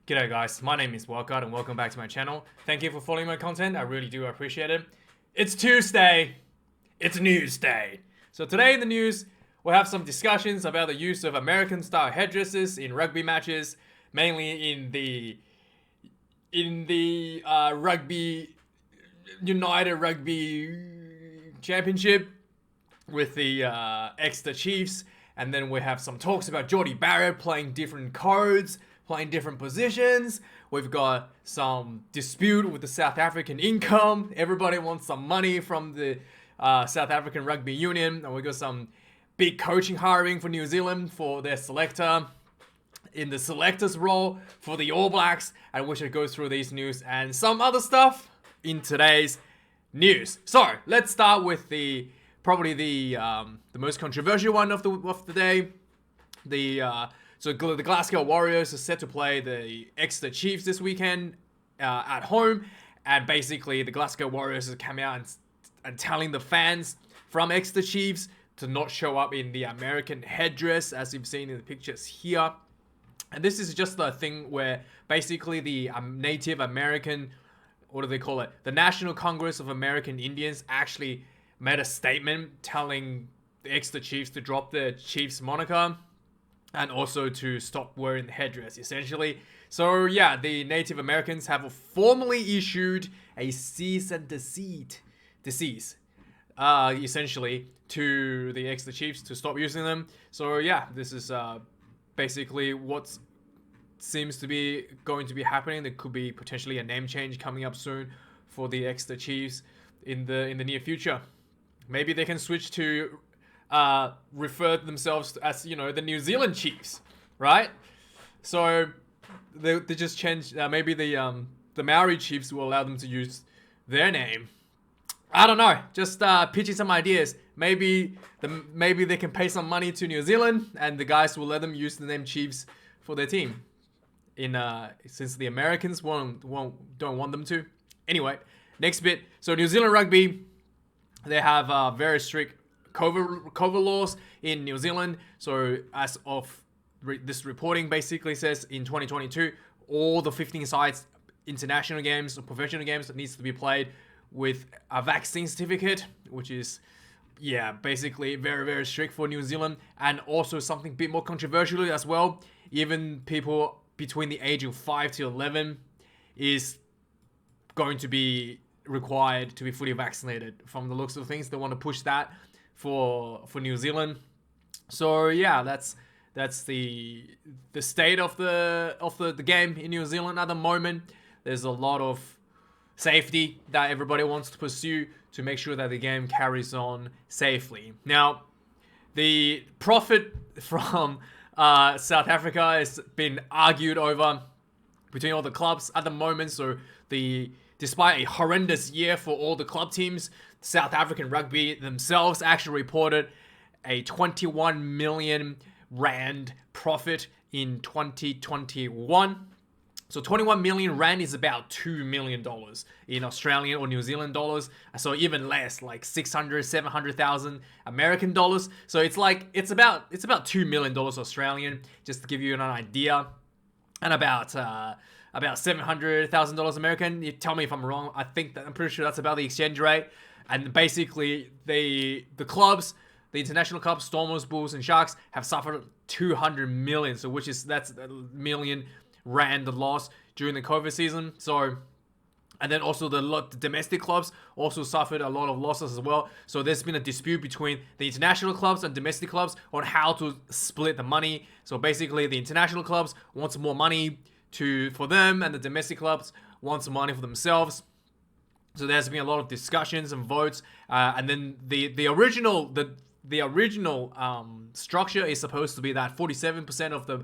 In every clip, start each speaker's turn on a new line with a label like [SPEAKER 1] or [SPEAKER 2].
[SPEAKER 1] G'day guys, my name is Wildkard and welcome back to my channel. Thank you for following my content, I really do appreciate it. It's Tuesday, it's news day. So today in the news, we'll have some discussions about the use of American style headdresses in rugby matches, mainly in the Rugby United Rugby Championship with the Exeter Chiefs. And then we have some talks about Jordie Barrett playing different codes, playing different positions. We've got some dispute with the South African income. Everybody wants some money from the South African Rugby Union. And we got some big coaching hiring for New Zealand for their selector in the selector's role for the All Blacks. And we should go through these news and some other stuff in today's news. So let's start with probably the most controversial one of the day. So the Glasgow Warriors are set to play the Exeter Chiefs this weekend at home, and basically the Glasgow Warriors have come out and telling the fans from Exeter Chiefs to not show up in the American headdress, as you've seen in the pictures here. And this is just a thing where basically the Native American, what do they call it? The National Congress of American Indians actually made a statement telling the Exeter Chiefs to drop the Chiefs moniker and also to stop wearing the headdress, essentially. So yeah, the Native Americans have formally issued a cease and desist, essentially, to the Exeter Chiefs to stop using them. So yeah, this is basically what seems to be going to be happening. There could be potentially a name change coming up soon for the Exeter Chiefs in the near future. Maybe they can switch to refer to themselves as, the New Zealand Chiefs, right? So they just changed. Maybe the Maori Chiefs will allow them to use their name. I don't know. Just pitching some ideas. Maybe they can pay some money to New Zealand, and the guys will let them use the name Chiefs for their team. Since the Americans don't want them to. Anyway, next bit. So New Zealand Rugby, they have very strict COVID laws in New Zealand. So as of this reporting basically says in 2022, all the 15 sides international games or professional games that needs to be played with a vaccine certificate, which is basically very, very strict for New Zealand. And also something a bit more controversial as well, even people between the age of 5 to 11 is going to be required to be fully vaccinated. From the looks of things, they want to push that for New Zealand. So yeah, that's the state of the game in New Zealand at the moment. There's a lot of safety that everybody wants to pursue to make sure that the game carries on safely. Now, the profit from South Africa has been argued over between all the clubs at the moment. So despite a horrendous year for all the club teams, South African Rugby themselves actually reported a 21 million rand profit in 2021. So 21 million rand is about $2 million in Australian or New Zealand dollars. So even less, like 700,000 American dollars. So it's about $2 million Australian, just to give you an idea. And about $700,000 American. You tell me if I'm wrong. I'm pretty sure that's about the exchange rate. And basically, the clubs, the international clubs, Stormers, Bulls, and Sharks have suffered 200 million. So that's a million rand loss during the COVID season. So, and then also the domestic clubs also suffered a lot of losses as well. So there's been a dispute between the international clubs and domestic clubs on how to split the money. So basically, the international clubs want more money for them, and the domestic clubs want some money for themselves. So there's been a lot of discussions and votes, and then the original structure is supposed to be that 47% of the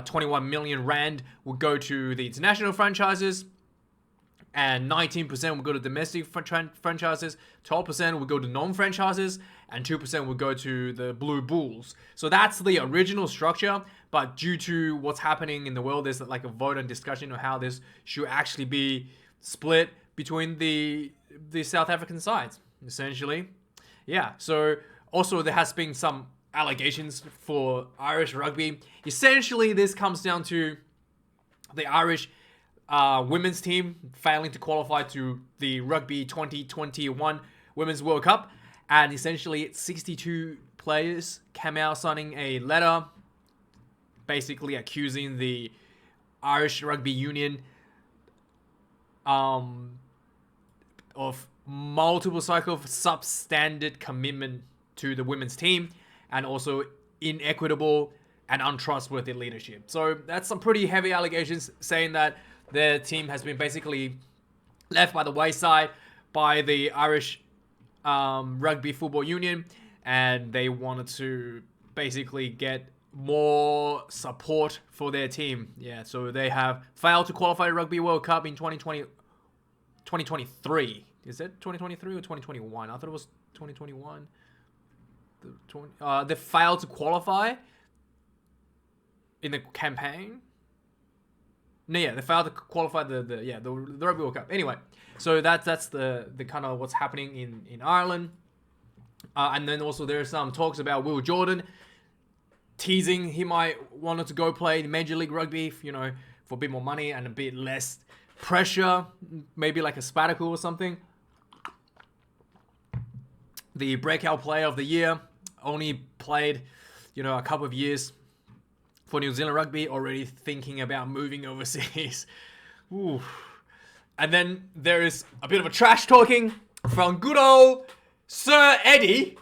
[SPEAKER 1] 21 million rand will go to the international franchises, and 19% will go to domestic franchises, 12% will go to non-franchises, and 2% will go to the Blue Bulls. So that's the original structure, but due to what's happening in the world, there's like a vote and discussion on how this should actually be split between the South African sides, essentially. Yeah, so also there has been some allegations for Irish rugby. Essentially, this comes down to the Irish women's team failing to qualify to the Rugby 2021 Women's World Cup. And essentially, 62 players came out signing a letter basically accusing the Irish Rugby Union of multiple cycle of substandard commitment to the women's team and also inequitable and untrustworthy leadership. So that's some pretty heavy allegations saying that their team has been basically left by the wayside by the Irish Rugby Football Union, and they wanted to basically get more support for their team. Yeah, so they have failed to qualify the Rugby World Cup in 2023. Is it 2023 or 2021? I thought it was 2021. They failed to qualify in the campaign. No, yeah, they failed to qualify the Rugby World Cup. Anyway, so that's the kind of what's happening in Ireland. And then also there's some talks about Will Jordan teasing he might want to go play Major League Rugby, for a bit more money and a bit less pressure, maybe like a sabbatical or something. The breakout player of the year only played, a couple of years for New Zealand Rugby, already thinking about moving overseas. Ooh. And then there is a bit of a trash talking from good old Sir Eddie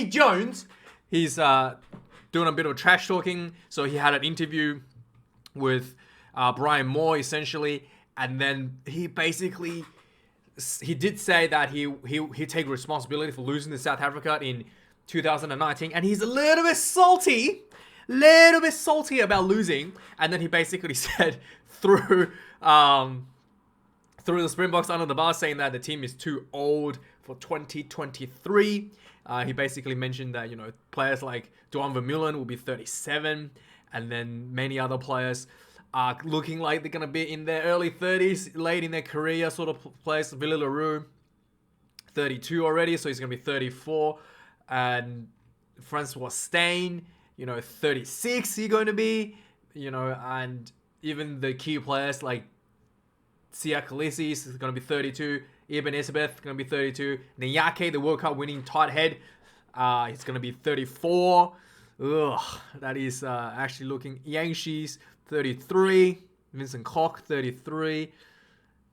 [SPEAKER 1] Jones. He's doing a bit of trash talking. So he had an interview with Brian Moore, essentially, and then he did say that he'd take responsibility for losing to South Africa in 2019, and he's a little bit salty about losing. And then he basically said threw the Springboks under the bus, saying that the team is too old for 2023. He basically mentioned that players like Duan Vermeulen will be 37, and then many other players are looking like they're gonna be in their early 30s, late in their career sort of players. Villy Leroux, 32 already, so he's gonna be 34, and Francois Steyn, 36 he's going to be, and even the key players like Sia Khaleesi is going to be 32, Ibn Isabeth going to be 32, Nyake, the World Cup winning tight head, he's going to be 34. Ugh, that is actually looking. Yangshi's 33, Vincent Koch 33,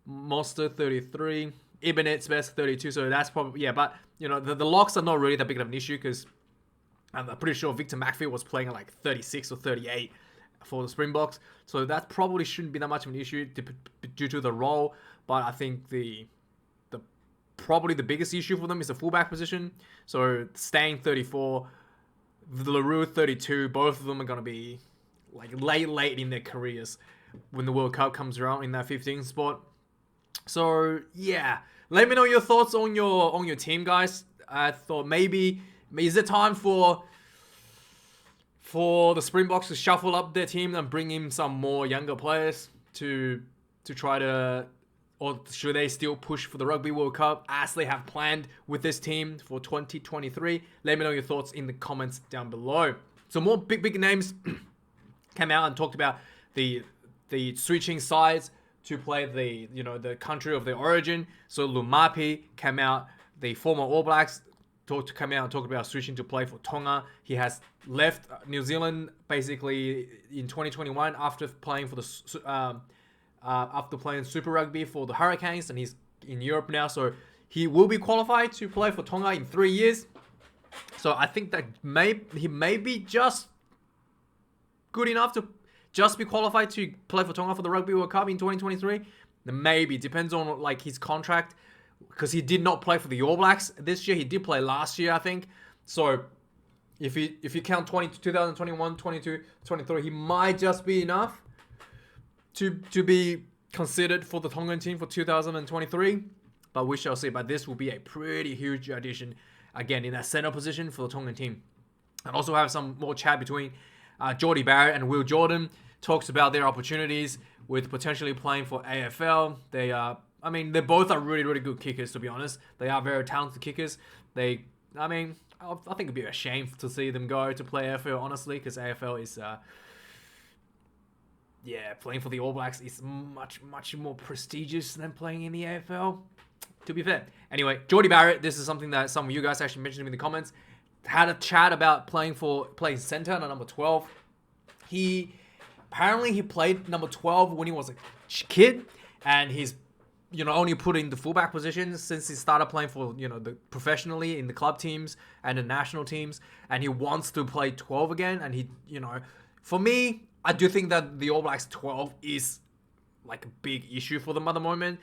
[SPEAKER 1] Monster 33, Ibn Isabeth 32. So that's probably, but the locks are not really that big of an issue, because I'm pretty sure Victor McPhee was playing at like 36 or 38 for the Springboks. So that probably shouldn't be that much of an issue due to the role. But I think probably the biggest issue for them is the fullback position. So Steyn 34, Leroux 32, both of them are going to be like late in their careers when the World Cup comes around in that 15th spot. So yeah, let me know your thoughts on your team, guys. I thought maybe is it time for the Springboks to shuffle up their team and bring in some more younger players to try to, or should they still push for the Rugby World Cup as they have planned with this team for 2023? Let me know your thoughts in the comments down below. So more big names came out and talked about the switching sides to play the country of their origin. So Laumape came out, the former All Blacks, come out and talk about switching to play for Tonga. He has left New Zealand basically in 2021 after playing for after playing Super Rugby for the Hurricanes, and he's in Europe now. So he will be qualified to play for Tonga in 3 years. So I think that he may be just good enough to just be qualified to play for Tonga for the Rugby World Cup in 2023. Maybe depends on like his contract, because he did not play for the All Blacks this year. He did play last year, I think. So if you count 2021, 22, 23, he might just be enough to be considered for the Tongan team for 2023. But we shall see. But this will be a pretty huge addition, again, in that center position for the Tongan team. And also have some more chat between Jordie Barrett and Will Jordan. Talks about their opportunities with potentially playing for AFL. They both are really, really good kickers, to be honest. They are very talented kickers. I think it'd be a shame to see them go to play AFL, honestly, because AFL is yeah, playing for the All Blacks is much more prestigious than playing in the AFL, to be fair. Anyway, Jordie Barrett, this is something that some of you guys actually mentioned in the comments. Had a chat about playing centre at number 12. Apparently he played number 12 when he was a kid, and he's only put in the fullback position since he started playing for professionally in the club teams and the national teams, and he wants to play 12 again. And he, for me, I do think that the All Blacks 12 is like a big issue for them at the moment.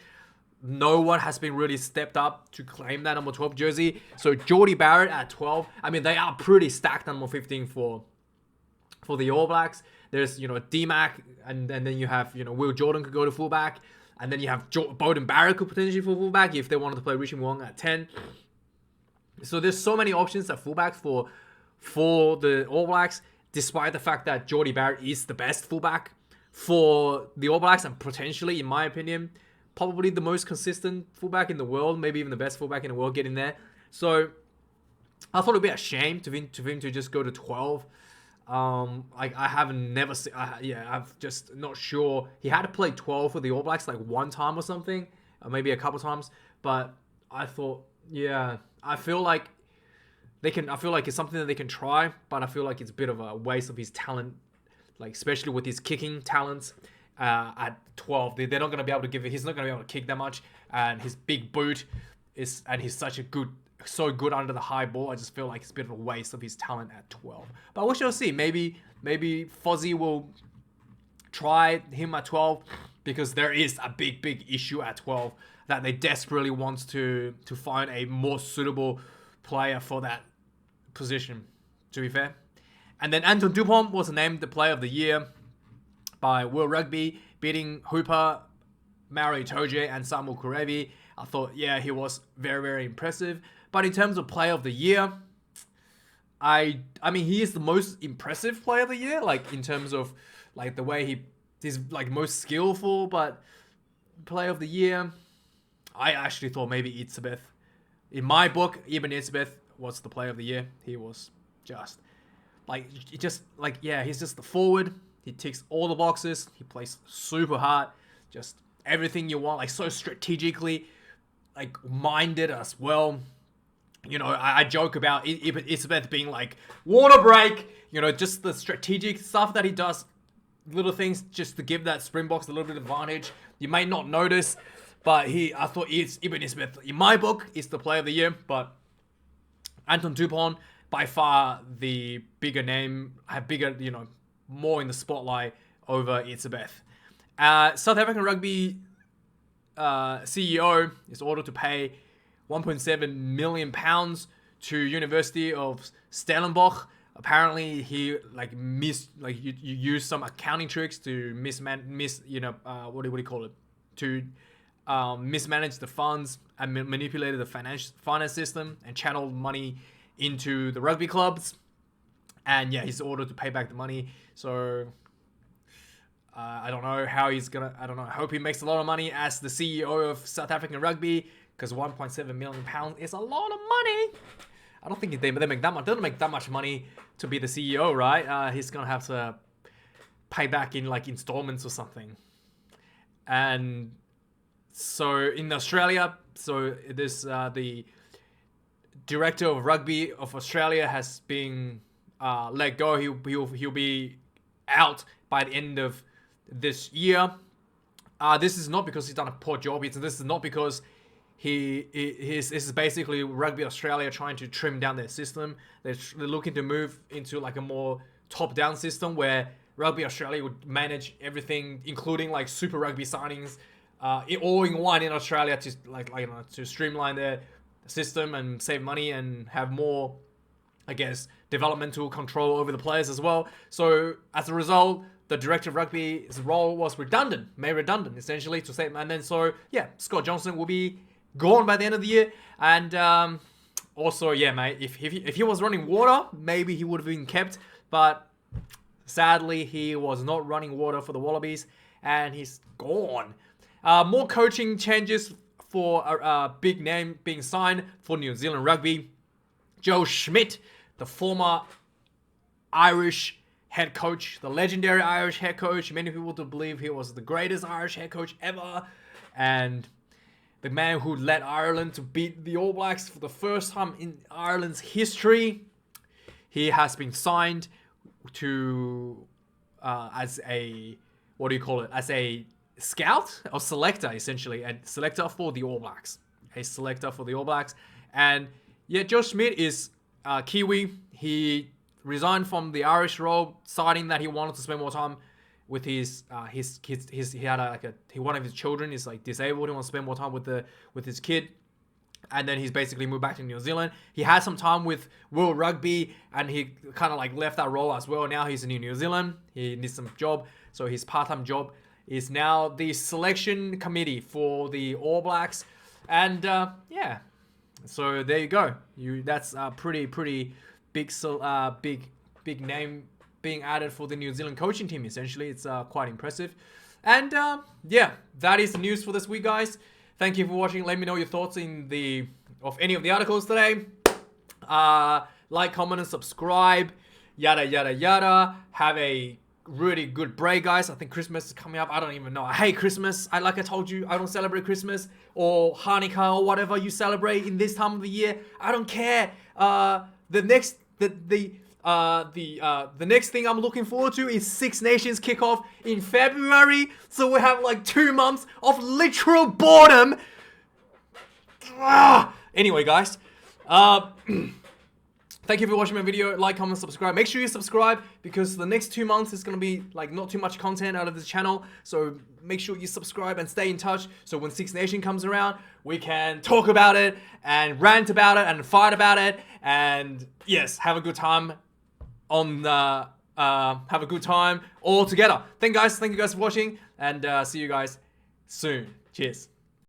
[SPEAKER 1] No one has been really stepped up to claim that number 12 jersey. So Jordie Barrett at 12. I mean, they are pretty stacked number 15 for the All Blacks. There's, D-Mac, and then you have, Will Jordan could go to fullback. And then you have Beauden Barrett could potentially for fullback if they wanted to play Richie Wong at 10. So there's so many options at fullbacks for the All Blacks, despite the fact that Jordie Barrett is the best fullback for the All Blacks, and potentially, in my opinion, probably the most consistent fullback in the world, maybe even the best fullback in the world getting there. So I thought it'd be a shame for him to just go to 12. I'm just not sure. He had to play 12 for the All Blacks like one time or something, or maybe a couple times. But I thought, I feel like it's something that they can try, but I feel like it's a bit of a waste of his talent, like especially with his kicking talents. At 12, they're not going to be able to give it. He's not going to be able to kick that much, and his big boot and he's so good under the high ball. I just feel like it's a bit of a waste of his talent at 12. But we shall see. Maybe Fozzie will try him at 12, because there is a big issue at 12 that they desperately want to find a more suitable player for that position, to be fair. And then Antoine Dupont was named the Player of the Year by World Rugby, beating Hooper, Mario Itoje, and Samuel Kurevi. I thought, he was very, very impressive. But in terms of Player of the Year, I mean, he is the most impressive Player of the Year, like in terms of like the way he's like most skillful. But Player of the Year, I actually thought maybe Itzebeth. In my book, Ibn Itzebeth was the Player of the Year. He was he's just the forward. He ticks all the boxes. He plays super hard. Just everything you want. Like so strategically, like minded as well. I joke about Itzebeth being like water break. Just the strategic stuff that he does. Little things just to give that Springboks a little bit of advantage. You may not notice, but I thought Ibn Itzebeth, in my book, is the Player of the Year. But Antoine Dupont, by far the bigger name, more in the spotlight over Itzebeth. South African Rugby CEO is ordered to pay £1.7 million to University of Stellenbosch. Apparently, he used some accounting tricks to mismanage the funds and manipulated the finance system and channeled money into the rugby clubs. And he's ordered to pay back the money. So I don't know how he's gonna. I don't know. I hope he makes a lot of money as the CEO of South African Rugby, because £1.7 million is a lot of money. I don't think they make that much. They don't make that much money to be the CEO, right? He's gonna have to pay back in like installments or something. And so in Australia, the director of rugby of Australia has been let go. He'll be out by the end of this year. This is not because he's done a poor job. This is not because this is basically Rugby Australia trying to trim down their system. They're looking to move into like a more top-down system where Rugby Australia would manage everything, including like Super Rugby signings, all in one in Australia to streamline their system and save money and have more, I guess, developmental control over the players as well. So as a result, the director of rugby's role was made redundant essentially to save. And then Scott Johnson will be gone by the end of the year. And mate, if he was running water, maybe he would have been kept. But sadly, he was not running water for the Wallabies, and he's gone. More coaching changes for a big name being signed for New Zealand Rugby. Joe Schmidt, the former Irish head coach, the legendary Irish head coach. Many people do believe he was the greatest Irish head coach ever. And the man who led Ireland to beat the All Blacks for the first time in Ireland's history. He has been signed to as a, what do you call it? As a scout or selector, essentially. A selector for the All Blacks. A selector for the All Blacks. And yeah, Joe Schmidt is Kiwi. He resigned from the Irish role, citing that he wanted to spend more time with his kids. He had one of his children is like disabled. He wants to spend more time with his kid. And then he's basically moved back to New Zealand. He had some time with World Rugby, and he kind of like left that role as well. Now he's in New Zealand. He needs some job, so his part-time job is now the selection committee for the All Blacks. And yeah, so there you go. That's a pretty big name being added for the New Zealand coaching team. Essentially, it's quite impressive. And yeah, that is the news for this week, guys. Thank you for watching. Let me know your thoughts of any of the articles today. Like, comment, and subscribe. Yada, yada, yada. Have a really good break, guys. I think Christmas is coming up. I don't even know. I hate Christmas. Like I told you, I don't celebrate Christmas or Hanukkah or whatever you celebrate in this time of the year. I don't care. The next thing I'm looking forward to is Six Nations kickoff in February. So we have like 2 months of literal boredom. Anyway, guys, thank you for watching my video. Like, comment, subscribe. Make sure you subscribe because the next 2 months is going to be like not too much content out of this channel. So make sure you subscribe and stay in touch. So when Six Nation comes around, we can talk about it and rant about it and fight about it. And yes, have a good time have a good time all together. Thank you guys for watching, and see you guys soon. Cheers.